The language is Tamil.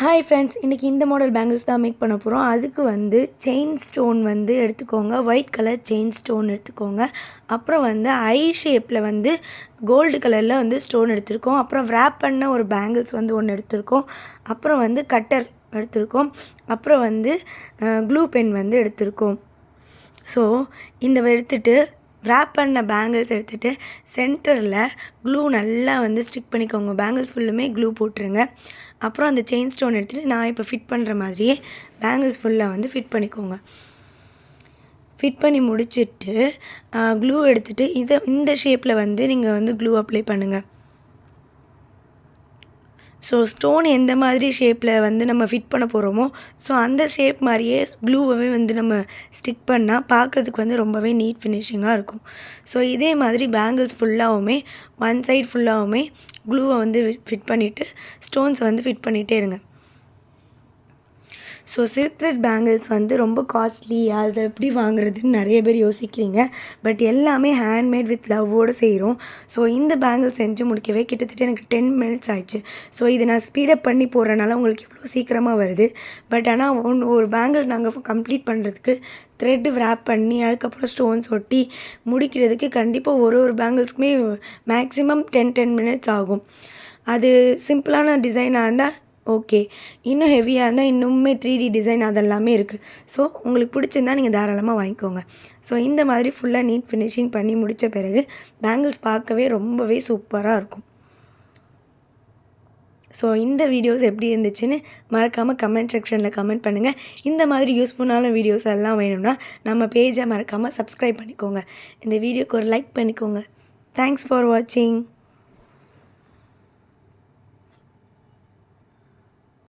ஹாய் ஃப்ரெண்ட்ஸ், இன்றைக்கி இந்த மாடல் பேங்கிள்ஸ் தான் மேக் பண்ண போகிறோம். அதுக்கு வந்து செயின் ஸ்டோன் வந்து எடுத்துக்கோங்க, ஒயிட் கலர் செயின் ஸ்டோன் எடுத்துக்கோங்க. அப்புறம் வந்து ஐ ஷேப்பில் வந்து கோல்டு கலரில் வந்து ஸ்டோன் எடுத்திருக்கோம். அப்புறம் wrap பண்ண ஒரு பேங்கிள்ஸ் வந்து ஒன்று எடுத்திருக்கோம். அப்புறம் வந்து கட்டர் எடுத்திருக்கோம். அப்புறம் வந்து க்ளூ பென் வந்து எடுத்திருக்கோம். ஸோ இந்த எடுத்துகிட்டு wrap பண்ண பேங்கிள்ஸ் எடுத்துகிட்டு சென்டரில் க்ளூ நல்லா வந்து ஸ்டிக் பண்ணிக்கோங்க. பேங்கிள்ஸ் ஃபுல்லுமே க்ளூ போட்டுருங்க. அப்புறம் அந்த செயின் ஸ்டோன் எடுத்துகிட்டு நான் இப்போ ஃபிட் பண்ணுற மாதிரியே பேங்கிள்ஸ் ஃபுல்லாக வந்து ஃபிட் பண்ணிக்கோங்க. ஃபிட் பண்ணி முடிச்சுட்டு க்ளூ எடுத்துகிட்டு இந்த ஷேப்பில் வந்து நீங்கள் வந்து க்ளூ அப்ளை பண்ணுங்கள். ஸோ ஸ்டோன் எந்த மாதிரி ஷேப்பில் வந்து நம்ம ஃபிட் பண்ண போகிறோமோ ஸோ அந்த ஷேப் மாதிரியே க்ளூவை வந்து நம்ம ஸ்டிக் பண்ணால் பார்க்குறதுக்கு வந்து ரொம்பவே நீட் ஃபினிஷிங்காக இருக்கும். ஸோ இதே மாதிரி பேங்கிள்ஸ் ஃபுல்லாகவுமே ஒன் சைட் ஃபுல்லாகவுமே க்ளூவை வந்து ஃபிட் பண்ணிவிட்டு ஸ்டோன்ஸை வந்து ஃபிட் பண்ணிகிட்டே இருங்க. ஸோ சில்க் த்ரெட் பேங்கிள்ஸ் வந்து ரொம்ப காஸ்ட்லி, அதை எப்படி வாங்குறதுன்னு நிறைய பேர் யோசிக்கிறீங்க. பட் எல்லாமே ஹேண்ட்மேட் வித் லவ்வோடு செய்கிறோம். ஸோ இந்த பேங்கிள் செஞ்சு முடிக்கவே கிட்டத்தட்ட எனக்கு 10 மினிட்ஸ் ஆயிடுச்சு. ஸோ இதை நான் ஸ்பீடப் பண்ணி போடுறனால உங்களுக்கு இவ்வளோ சீக்கிரமாக வருது. பட் ஆனால் ஒரு பேங்கிள் நாங்கள் கம்ப்ளீட் பண்ணுறதுக்கு த்ரெட்டு wrap பண்ணி அதுக்கப்புறம் ஸ்டோன்ஸ் ஒட்டி முடிக்கிறதுக்கு கண்டிப்பாக ஒரு பேங்கிள்ஸ்க்குமே மேக்ஸிமம் 10 மினிட்ஸ் ஆகும். அது சிம்பிளான டிசைனாக இருந்தால் ஓகே, இன்னும் ஹெவியாக இருந்தால் இன்னுமே 3D டிசைன் அதெல்லாமே இருக்குது. ஸோ உங்களுக்கு பிடிச்சிருந்தால் நீங்கள் தாராளமாக வாங்கிக்கோங்க. ஸோ இந்த மாதிரி ஃபுல்லாக நீட் ஃபினிஷிங் பண்ணி முடித்த பிறகு பேங்கிள்ஸ் பார்க்கவே ரொம்பவே சூப்பராக இருக்கும். ஸோ இந்த வீடியோஸ் எப்படி இருந்துச்சுன்னு மறக்காமல் கமெண்ட் செக்ஷனில் கமெண்ட் பண்ணுங்கள். இந்த மாதிரி யூஸ்ஃபுல்லான வீடியோஸ் எல்லாம் வேணும்னா நம்ம பேஜை மறக்காமல் சப்ஸ்கிரைப் பண்ணிக்கோங்க. இந்த வீடியோக்கு ஒரு லைக் பண்ணிக்கோங்க. தேங்க்ஸ் ஃபார் வாட்சிங்.